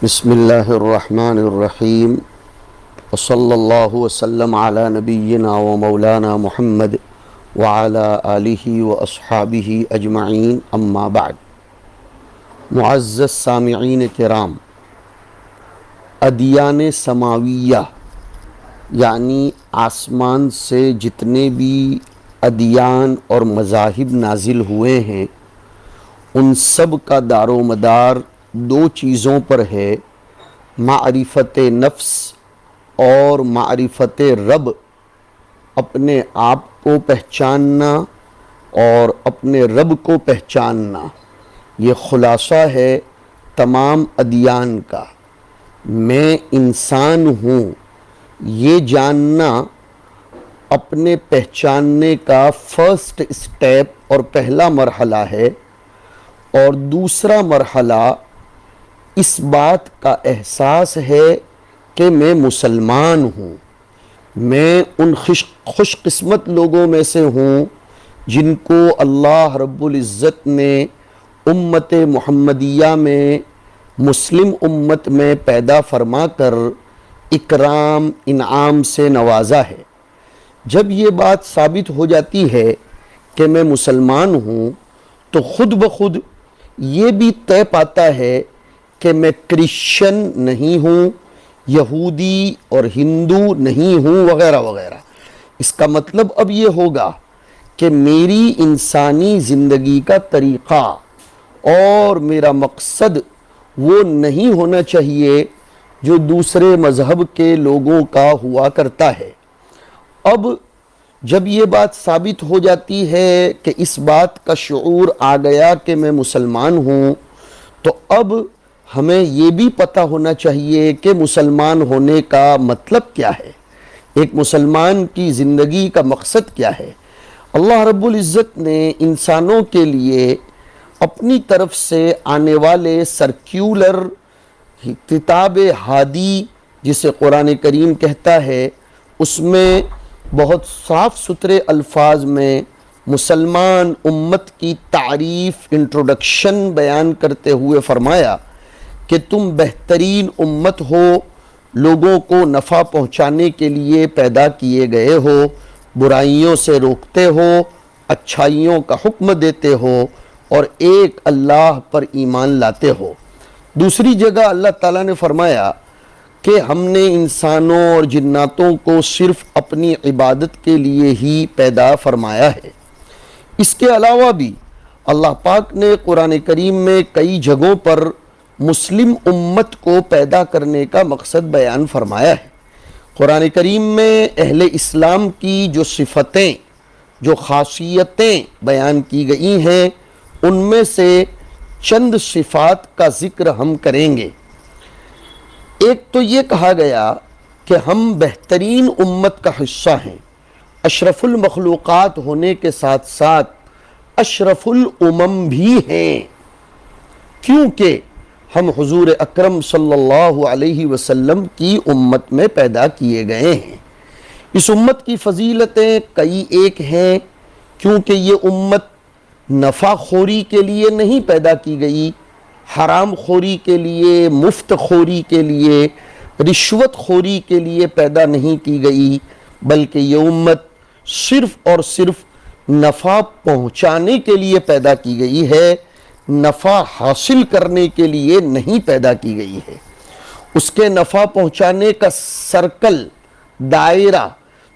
بسم اللہ الرحمن الرحیم وصلی اللہ وسلم علی نبینا و مولانا محمد وعلی آلہ و اصحابہ اجمعین اما بعد۔ معزز سامعین کرام، ادیان سماویہ یعنی آسمان سے جتنے بھی ادیان اور مذاہب نازل ہوئے ہیں ان سب کا دار و مدار دو چیزوں پر ہے: معرفت نفس اور معرفت رب، اپنے آپ کو پہچاننا اور اپنے رب کو پہچاننا۔ یہ خلاصہ ہے تمام ادیان کا۔ میں انسان ہوں، یہ جاننا اپنے پہچاننے کا فرسٹ اسٹیپ اور پہلا مرحلہ ہے، اور دوسرا مرحلہ اس بات کا احساس ہے کہ میں مسلمان ہوں۔ میں ان خوش قسمت لوگوں میں سے ہوں جن کو اللہ رب العزت نے امت محمدیہ میں، مسلم امت میں پیدا فرما کر اکرام انعام سے نوازا ہے۔ جب یہ بات ثابت ہو جاتی ہے کہ میں مسلمان ہوں تو خود بخود یہ بھی طے پاتا ہے کہ میں کرسچن نہیں ہوں، یہودی اور ہندو نہیں ہوں، وغیرہ وغیرہ۔ اس کا مطلب اب یہ ہوگا کہ میری انسانی زندگی کا طریقہ اور میرا مقصد وہ نہیں ہونا چاہیے جو دوسرے مذہب کے لوگوں کا ہوا کرتا ہے۔ اب جب یہ بات ثابت ہو جاتی ہے کہ اس بات کا شعور آ گیا کہ میں مسلمان ہوں، تو اب ہمیں یہ بھی پتہ ہونا چاہیے کہ مسلمان ہونے کا مطلب کیا ہے، ایک مسلمان کی زندگی کا مقصد کیا ہے۔ اللہ رب العزت نے انسانوں کے لیے اپنی طرف سے آنے والے سرکیولر کتاب ہادی جسے قرآن کریم کہتا ہے، اس میں بہت صاف ستھرے الفاظ میں مسلمان امت کی تعریف، انٹروڈکشن بیان کرتے ہوئے فرمایا کہ تم بہترین امت ہو، لوگوں کو نفع پہنچانے کے لیے پیدا کیے گئے ہو، برائیوں سے روکتے ہو، اچھائیوں کا حکم دیتے ہو اور ایک اللہ پر ایمان لاتے ہو۔ دوسری جگہ اللہ تعالیٰ نے فرمایا کہ ہم نے انسانوں اور جناتوں کو صرف اپنی عبادت کے لیے ہی پیدا فرمایا ہے۔ اس کے علاوہ بھی اللہ پاک نے قرآن کریم میں کئی جگہوں پر مسلم امت کو پیدا کرنے کا مقصد بیان فرمایا ہے۔ قرآن کریم میں اہل اسلام کی جو صفتیں، جو خاصیتیں بیان کی گئی ہیں، ان میں سے چند صفات کا ذکر ہم کریں گے۔ ایک تو یہ کہا گیا کہ ہم بہترین امت کا حصہ ہیں، اشرف المخلوقات ہونے کے ساتھ ساتھ اشرف الامم بھی ہیں، کیونکہ ہم حضور اکرم صلی اللہ علیہ وسلم کی امت میں پیدا کیے گئے ہیں۔ اس امت کی فضیلتیں کئی ایک ہیں، کیونکہ یہ امت نفع خوری کے لیے نہیں پیدا کی گئی، حرام خوری کے لیے، مفت خوری کے لیے، رشوت خوری کے لیے پیدا نہیں کی گئی، بلکہ یہ امت صرف اور صرف نفع پہنچانے کے لیے پیدا کی گئی ہے، نفع حاصل کرنے کے لیے نہیں پیدا کی گئی ہے۔ اس کے نفع پہنچانے کا سرکل، دائرہ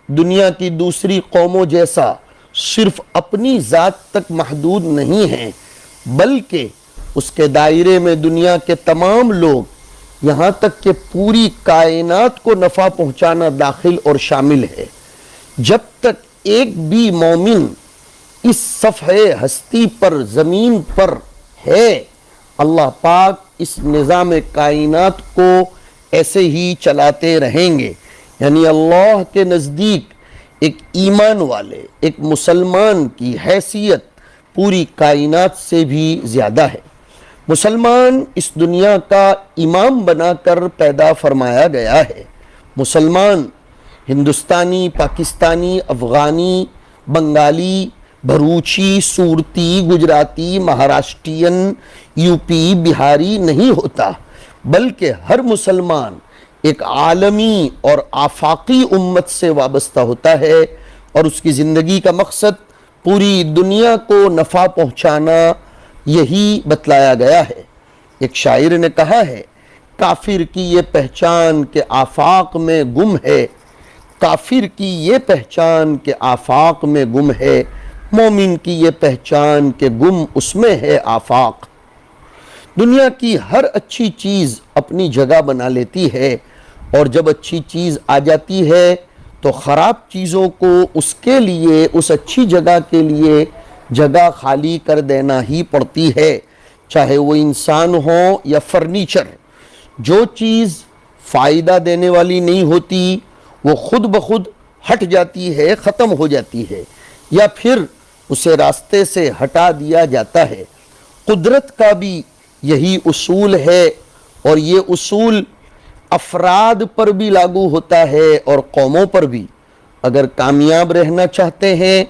دنیا کی دوسری قوموں جیسا صرف اپنی ذات تک محدود نہیں ہے، بلکہ اس کے دائرے میں دنیا کے تمام لوگ، یہاں تک کہ پوری کائنات کو نفع پہنچانا داخل اور شامل ہے۔ جب تک ایک بھی مومن اس صفحے ہستی پر، زمین پر ہے، اللہ پاک اس نظام کائنات کو ایسے ہی چلاتے رہیں گے۔ یعنی اللہ کے نزدیک ایک ایمان والے، ایک مسلمان کی حیثیت پوری کائنات سے بھی زیادہ ہے۔ مسلمان اس دنیا کا امام بنا کر پیدا فرمایا گیا ہے۔ مسلمان ہندوستانی، پاکستانی، افغانی، بنگالی، بھروچی، صورتی، گجراتی، مہاراشٹرین، یو پی، بہاری نہیں ہوتا، بلکہ ہر مسلمان ایک عالمی اور آفاقی امت سے وابستہ ہوتا ہے، اور اس کی زندگی کا مقصد پوری دنیا کو نفع پہنچانا یہی بتلایا گیا ہے۔ ایک شاعر نے کہا ہے، کافر کی یہ پہچان کہ آفاق میں گم ہے، کافر کی یہ پہچان کہ آفاق میں گم ہے، مومن کی یہ پہچان کہ گم اس میں ہے آفاق۔ دنیا کی ہر اچھی چیز اپنی جگہ بنا لیتی ہے، اور جب اچھی چیز آ جاتی ہے تو خراب چیزوں کو اس کے لیے، اس اچھی جگہ کے لیے جگہ خالی کر دینا ہی پڑتی ہے، چاہے وہ انسان ہو یا فرنیچر۔ جو چیز فائدہ دینے والی نہیں ہوتی وہ خود بخود ہٹ جاتی ہے، ختم ہو جاتی ہے، یا پھر اسے راستے سے ہٹا دیا جاتا ہے۔ قدرت کا بھی یہی اصول ہے، اور یہ اصول افراد پر بھی لاگو ہوتا ہے اور قوموں پر بھی۔ اگر کامیاب رہنا چاہتے ہیں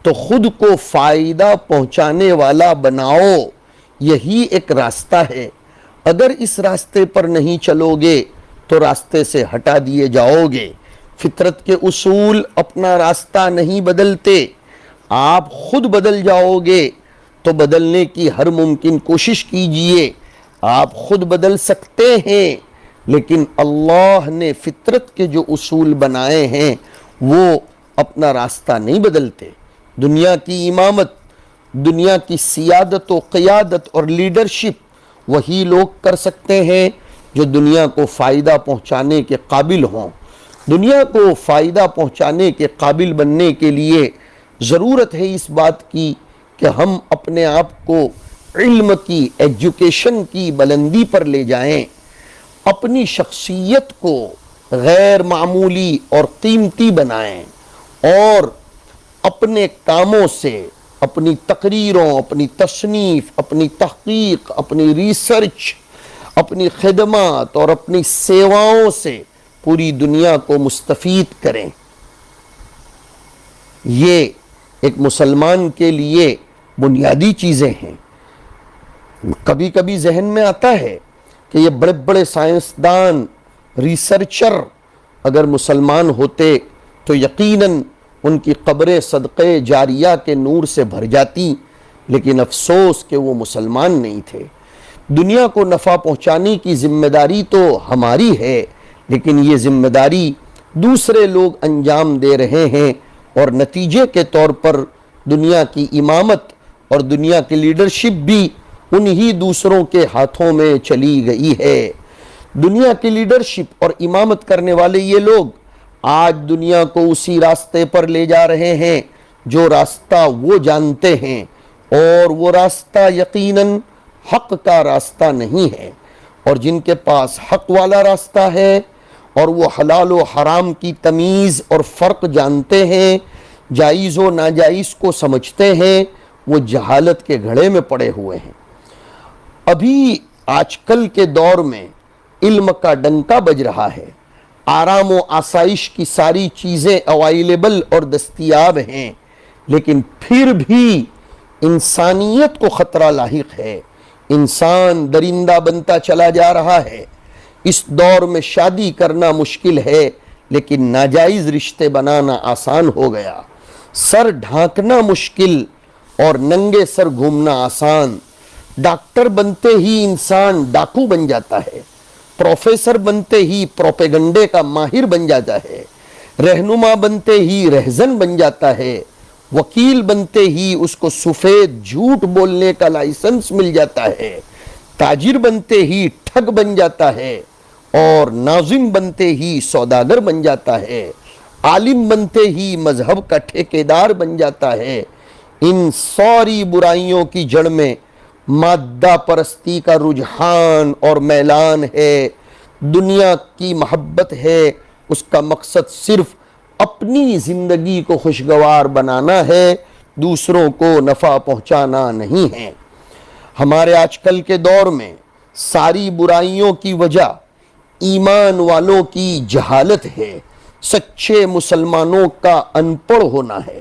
تو خود کو فائدہ پہنچانے والا بناؤ، یہی ایک راستہ ہے۔ اگر اس راستے پر نہیں چلو گے تو راستے سے ہٹا دیے جاؤ گے۔ فطرت کے اصول اپنا راستہ نہیں بدلتے، آپ خود بدل جاؤ گے تو بدلنے کی ہر ممکن کوشش کیجئے۔ آپ خود بدل سکتے ہیں، لیکن اللہ نے فطرت کے جو اصول بنائے ہیں وہ اپنا راستہ نہیں بدلتے۔ دنیا کی امامت، دنیا کی سیادت و قیادت اور لیڈرشپ وہی لوگ کر سکتے ہیں جو دنیا کو فائدہ پہنچانے کے قابل ہوں۔ دنیا کو فائدہ پہنچانے کے قابل بننے کے لیے ضرورت ہے اس بات کی کہ ہم اپنے آپ کو علم کی، ایجوکیشن کی بلندی پر لے جائیں، اپنی شخصیت کو غیر معمولی اور قیمتی بنائیں، اور اپنے کاموں سے، اپنی تقریروں، اپنی تصنیف، اپنی تحقیق، اپنی ریسرچ، اپنی خدمات اور اپنی سیواؤں سے پوری دنیا کو مستفید کریں۔ یہ ایک مسلمان کے لیے بنیادی چیزیں ہیں۔ کبھی کبھی ذہن میں آتا ہے کہ یہ بڑے بڑے سائنسدان، ریسرچر اگر مسلمان ہوتے تو یقیناً ان کی قبریں صدقے جاریہ کے نور سے بھر جاتی، لیکن افسوس کہ وہ مسلمان نہیں تھے۔ دنیا کو نفع پہنچانے کی ذمہ داری تو ہماری ہے، لیکن یہ ذمہ داری دوسرے لوگ انجام دے رہے ہیں، اور نتیجے کے طور پر دنیا کی امامت اور دنیا کی لیڈرشپ بھی انہی دوسروں کے ہاتھوں میں چلی گئی ہے۔ دنیا کی لیڈرشپ اور امامت کرنے والے یہ لوگ آج دنیا کو اسی راستے پر لے جا رہے ہیں جو راستہ وہ جانتے ہیں، اور وہ راستہ یقیناً حق کا راستہ نہیں ہے۔ اور جن کے پاس حق والا راستہ ہے اور وہ حلال و حرام کی تمیز اور فرق جانتے ہیں، جائز و ناجائز کو سمجھتے ہیں، وہ جہالت کے گھڑے میں پڑے ہوئے ہیں۔ ابھی آج کل کے دور میں علم کا ڈنکا بج رہا ہے، آرام و آسائش کی ساری چیزیں اویلیبل اور دستیاب ہیں، لیکن پھر بھی انسانیت کو خطرہ لاحق ہے۔ انسان درندہ بنتا چلا جا رہا ہے۔ اس دور میں شادی کرنا مشکل ہے، لیکن ناجائز رشتے بنانا آسان ہو گیا۔ سر ڈھانکنا مشکل اور ننگے سر گھومنا آسان۔ ڈاکٹر بنتے ہی انسان ڈاکو بن جاتا ہے، پروفیسر بنتے ہی پروپیگنڈے کا ماہر بن جاتا ہے، رہنما بنتے ہی رہزن بن جاتا ہے، وکیل بنتے ہی اس کو سفید جھوٹ بولنے کا لائسنس مل جاتا ہے، تاجر بنتے ہی ٹھگ بن جاتا ہے، اور ناظم بنتے ہی سوداگر بن جاتا ہے، عالم بنتے ہی مذہب کا ٹھیکیدار بن جاتا ہے۔ ان ساری برائیوں کی جڑ میں مادہ پرستی کا رجحان اور میلان ہے، دنیا کی محبت ہے۔ اس کا مقصد صرف اپنی زندگی کو خوشگوار بنانا ہے، دوسروں کو نفع پہنچانا نہیں ہے۔ ہمارے آج کل کے دور میں ساری برائیوں کی وجہ ایمان والوں کی جہالت ہے، سچے مسلمانوں کا ان پڑھ ہونا ہے۔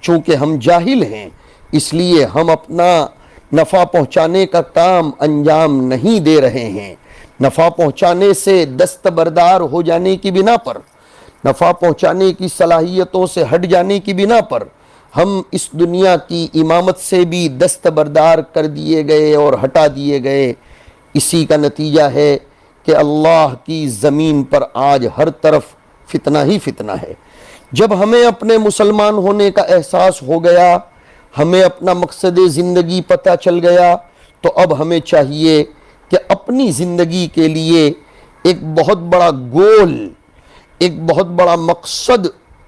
چونکہ ہم جاہل ہیں اس لیے ہم اپنا نفع پہنچانے کا کام انجام نہیں دے رہے ہیں۔ نفع پہنچانے سے دستبردار ہو جانے کی بنا پر، نفع پہنچانے کی صلاحیتوں سے ہٹ جانے کی بنا پر ہم اس دنیا کی امامت سے بھی دستبردار کر دیے گئے اور ہٹا دیے گئے۔ اسی کا نتیجہ ہے کہ اللہ کی زمین پر آج ہر طرف فتنہ ہی فتنہ ہے۔ جب ہمیں اپنے مسلمان ہونے کا احساس ہو گیا، ہمیں اپنا مقصد زندگی پتہ چل گیا، تو اب ہمیں چاہیے کہ اپنی زندگی کے لیے ایک بہت بڑا گول، ایک بہت بڑا مقصد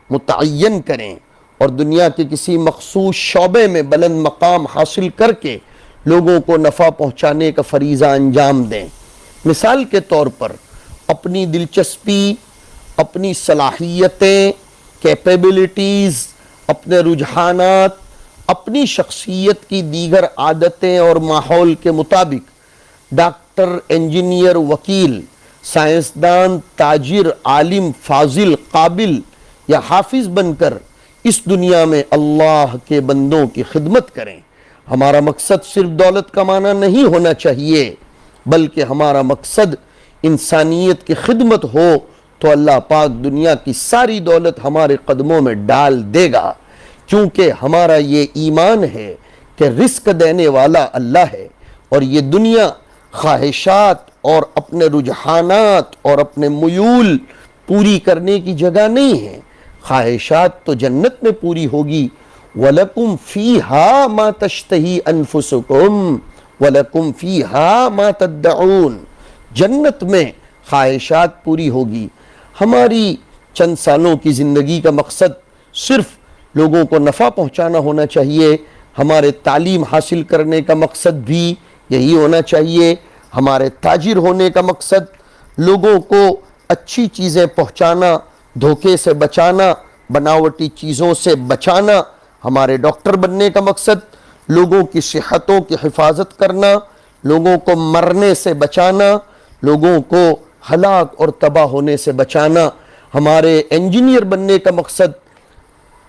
متعین کریں اور دنیا کے کسی مخصوص شعبے میں بلند مقام حاصل کر کے لوگوں کو نفع پہنچانے کا فریضہ انجام دیں۔ مثال کے طور پر اپنی دلچسپی، اپنی صلاحیتیں، کیپیبلٹیز، اپنے رجحانات، اپنی شخصیت کی دیگر عادتیں اور ماحول کے مطابق ڈاکٹر، انجینئر، وکیل، سائنسدان، تاجر، عالم، فاضل، قابل یا حافظ بن کر اس دنیا میں اللہ کے بندوں کی خدمت کریں۔ ہمارا مقصد صرف دولت کمانا نہیں ہونا چاہیے، بلکہ ہمارا مقصد انسانیت کی خدمت ہو تو اللہ پاک دنیا کی ساری دولت ہمارے قدموں میں ڈال دے گا، کیونکہ ہمارا یہ ایمان ہے کہ رزق دینے والا اللہ ہے، اور یہ دنیا خواہشات اور اپنے رجحانات اور اپنے میول پوری کرنے کی جگہ نہیں ہے۔ خواہشات تو جنت میں پوری ہوگی۔ وَلَكُمْ فِيهَا مَا تَشْتَهِي أَنفُسُكُمْ وَلَكُمْ فِيهَا مَا تَدَّعُونَ، جنت میں خواہشات پوری ہوگی۔ ہماری چند سالوں کی زندگی کا مقصد صرف لوگوں کو نفع پہنچانا ہونا چاہیے۔ ہمارے تعلیم حاصل کرنے کا مقصد بھی یہی ہونا چاہیے۔ ہمارے تاجر ہونے کا مقصد لوگوں کو اچھی چیزیں پہنچانا، دھوکے سے بچانا، بناوٹی چیزوں سے بچانا۔ ہمارے ڈاکٹر بننے کا مقصد لوگوں کی صحتوں کی حفاظت کرنا، لوگوں کو مرنے سے بچانا، لوگوں کو ہلاک اور تباہ ہونے سے بچانا۔ ہمارے انجینئر بننے کا مقصد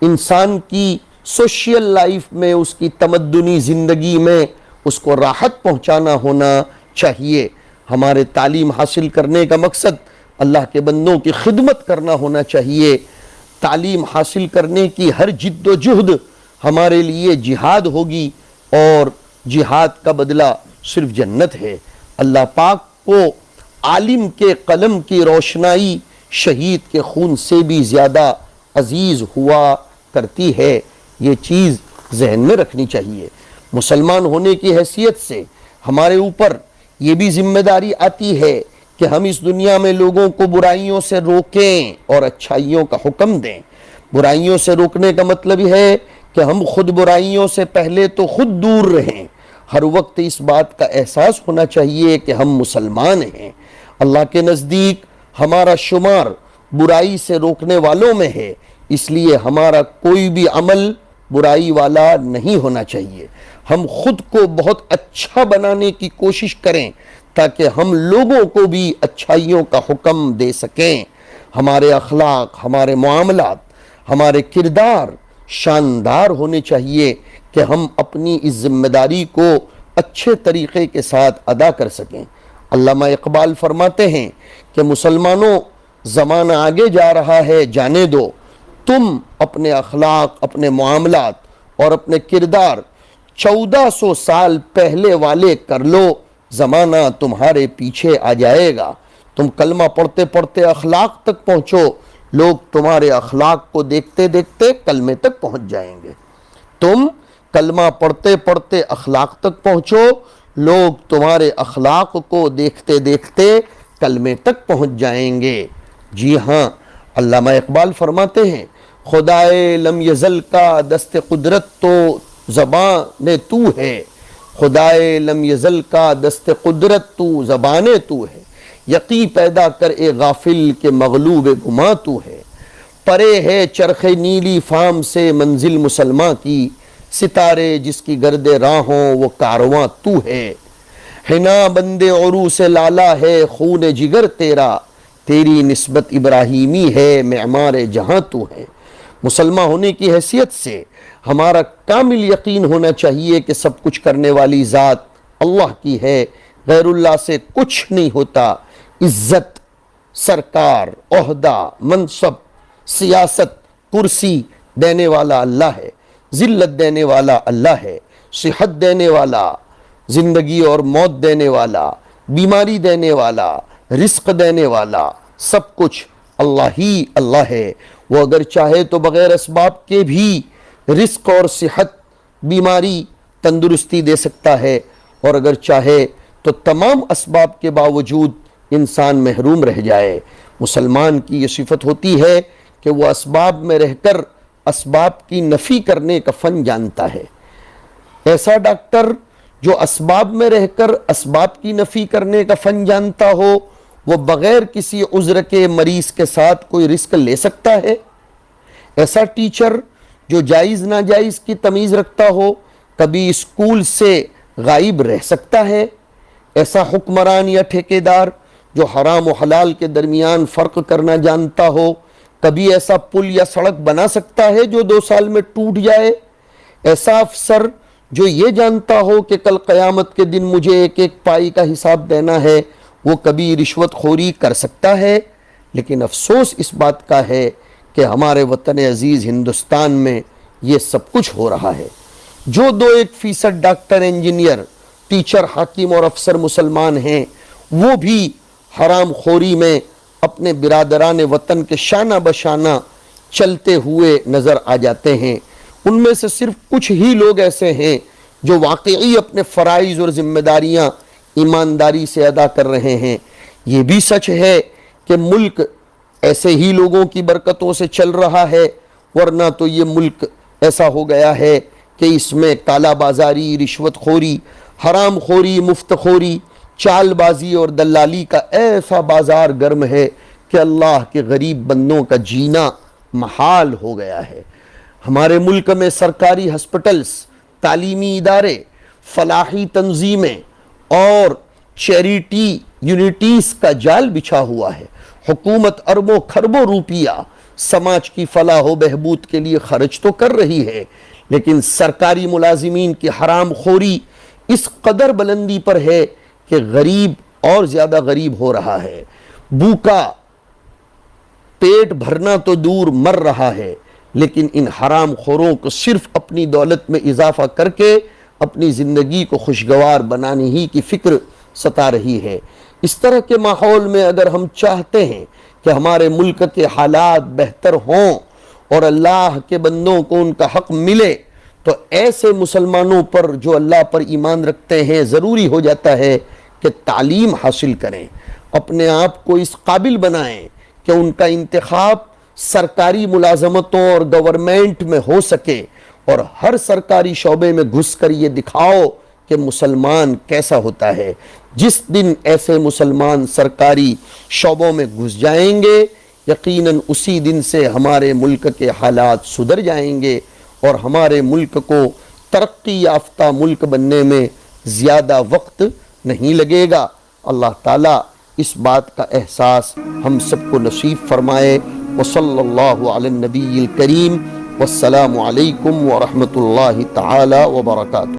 انسان کی سوشل لائف میں، اس کی تمدنی زندگی میں اس کو راحت پہنچانا ہونا چاہیے۔ ہمارے تعلیم حاصل کرنے کا مقصد اللہ کے بندوں کی خدمت کرنا ہونا چاہیے۔ تعلیم حاصل کرنے کی ہر جد و جہد ہمارے لیے جہاد ہوگی، اور جہاد کا بدلہ صرف جنت ہے۔ اللہ پاک کو عالم کے قلم کی روشنائی شہید کے خون سے بھی زیادہ عزیز ہوا کرتی ہے۔ یہ چیز ذہن میں رکھنی چاہیے۔ مسلمان ہونے کی حیثیت سے ہمارے اوپر یہ بھی ذمہ داری آتی ہے کہ ہم اس دنیا میں لوگوں کو برائیوں سے روکیں اور اچھائیوں کا حکم دیں۔ برائیوں سے روکنے کا مطلب ہے کہ ہم خود برائیوں سے پہلے تو خود دور رہیں۔ ہر وقت اس بات کا احساس ہونا چاہیے کہ ہم مسلمان ہیں۔ اللہ کے نزدیک ہمارا شمار برائی سے روکنے والوں میں ہے، اس لیے ہمارا کوئی بھی عمل برائی والا نہیں ہونا چاہیے۔ ہم خود کو بہت اچھا بنانے کی کوشش کریں تاکہ ہم لوگوں کو بھی اچھائیوں کا حکم دے سکیں۔ ہمارے اخلاق، ہمارے معاملات، ہمارے کردار شاندار ہونے چاہیے کہ ہم اپنی اس ذمہ داری کو اچھے طریقے کے ساتھ ادا کر سکیں۔ علامہ اقبال فرماتے ہیں کہ مسلمانوں، زمانہ آگے جا رہا ہے، جانے دو۔ تم اپنے اخلاق، اپنے معاملات اور اپنے کردار 1400 سال پہلے والے کر لو، زمانہ تمہارے پیچھے آ جائے گا۔ تم کلمہ پڑھتے پڑھتے اخلاق تک پہنچو، لوگ تمہارے اخلاق کو دیکھتے دیکھتے کلمے تک پہنچ جائیں گے۔ تم کلمہ پڑھتے پڑھتے اخلاق تک پہنچو، لوگ تمہارے اخلاق کو دیکھتے دیکھتے کلمے تک پہنچ جائیں گے۔ جی ہاں، علامہ اقبال فرماتے ہیں، خدائے لم یزل کا دست قدرت تو زبان تو ہے، خدائے لم یزل کا دست قدرت تو زبان تو ہے، یقین پیدا کر اے غافل کے مغلوب گما تو ہے، پرے ہے چرخ نیلی فام سے منزل مسلمہ کی، ستارے جس کی گرد راہوں وہ کارواں تو ہے، حنا بند عروس لالا ہے خون جگر تیرا، تیری نسبت ابراہیمی ہے معمار جہاں تو ہے۔ مسلمان ہونے کی حیثیت سے ہمارا کامل یقین ہونا چاہیے کہ سب کچھ کرنے والی ذات اللہ کی ہے، غیر اللہ سے کچھ نہیں ہوتا۔ عزت، سرکار، عہدہ، منصب، سیاست، کرسی دینے والا اللہ ہے، ذلت دینے والا اللہ ہے، صحت دینے والا، زندگی اور موت دینے والا، بیماری دینے والا، رزق دینے والا، سب کچھ اللہ ہی اللہ ہے۔ وہ اگر چاہے تو بغیر اسباب کے بھی رزق اور صحت، بیماری، تندرستی دے سکتا ہے، اور اگر چاہے تو تمام اسباب کے باوجود انسان محروم رہ جائے۔ مسلمان کی یہ صفت ہوتی ہے کہ وہ اسباب میں رہ کر اسباب کی نفی کرنے کا فن جانتا ہے۔ ایسا ڈاکٹر جو اسباب میں رہ کر اسباب کی نفی کرنے کا فن جانتا ہو، وہ بغیر کسی عذر کے مریض کے ساتھ کوئی رزق لے سکتا ہے؟ ایسا ٹیچر جو جائز ناجائز کی تمیز رکھتا ہو، کبھی اسکول سے غائب رہ سکتا ہے؟ ایسا حکمران یا ٹھیکیدار جو حرام و حلال کے درمیان فرق کرنا جانتا ہو، کبھی ایسا پل یا سڑک بنا سکتا ہے جو 2 سال میں ٹوٹ جائے؟ ایسا افسر جو یہ جانتا ہو کہ کل قیامت کے دن مجھے ایک ایک پائی کا حساب دینا ہے، وہ کبھی رشوت خوری کر سکتا ہے؟ لیکن افسوس اس بات کا ہے کہ ہمارے وطن عزیز ہندوستان میں یہ سب کچھ ہو رہا ہے۔ جو 2-1% ڈاکٹر، انجینئر، ٹیچر، حاکم اور افسر مسلمان ہیں، وہ بھی حرام خوری میں اپنے برادران وطن کے شانہ بشانہ چلتے ہوئے نظر آ جاتے ہیں۔ ان میں سے صرف کچھ ہی لوگ ایسے ہیں جو واقعی اپنے فرائض اور ذمہ داریاں ایمانداری سے ادا کر رہے ہیں۔ یہ بھی سچ ہے کہ ملک ایسے ہی لوگوں کی برکتوں سے چل رہا ہے، ورنہ تو یہ ملک ایسا ہو گیا ہے کہ اس میں کالا بازاری، رشوت خوری، حرام خوری، مفت خوری، چال بازی اور دلالی کا ایسا بازار گرم ہے کہ اللہ کے غریب بندوں کا جینا محال ہو گیا ہے۔ ہمارے ملک میں سرکاری ہسپٹلز، تعلیمی ادارے، فلاحی تنظیمیں اور چیریٹی یونٹیز کا جال بچھا ہوا ہے۔ حکومت اربوں کھربوں روپیہ سماج کی فلاح و بہبود کے لیے خرچ تو کر رہی ہے، لیکن سرکاری ملازمین کی حرام خوری اس قدر بلندی پر ہے کہ غریب اور زیادہ غریب ہو رہا ہے، بھوکا پیٹ بھرنا تو دور مر رہا ہے، لیکن ان حرام خوروں کو صرف اپنی دولت میں اضافہ کر کے اپنی زندگی کو خوشگوار بنانے ہی کی فکر ستا رہی ہے۔ اس طرح کے ماحول میں اگر ہم چاہتے ہیں کہ ہمارے ملک کے حالات بہتر ہوں اور اللہ کے بندوں کو ان کا حق ملے، تو ایسے مسلمانوں پر جو اللہ پر ایمان رکھتے ہیں ضروری ہو جاتا ہے کہ تعلیم حاصل کریں، اپنے آپ کو اس قابل بنائیں کہ ان کا انتخاب سرکاری ملازمتوں اور گورنمنٹ میں ہو سکے، اور ہر سرکاری شعبے میں گھس کر یہ دکھاؤ کہ مسلمان کیسا ہوتا ہے۔ جس دن ایسے مسلمان سرکاری شعبوں میں گھس جائیں گے، یقیناً اسی دن سے ہمارے ملک کے حالات سدھر جائیں گے اور ہمارے ملک کو ترقی یافتہ ملک بننے میں زیادہ وقت نہیں لگے گا۔ اللہ تعالیٰ اس بات کا احساس ہم سب کو نصیب فرمائے۔ وصلی اللہ علی النبی الکریم، والسلام علیکم ورحمۃ اللہ تعالی وبرکاتہ۔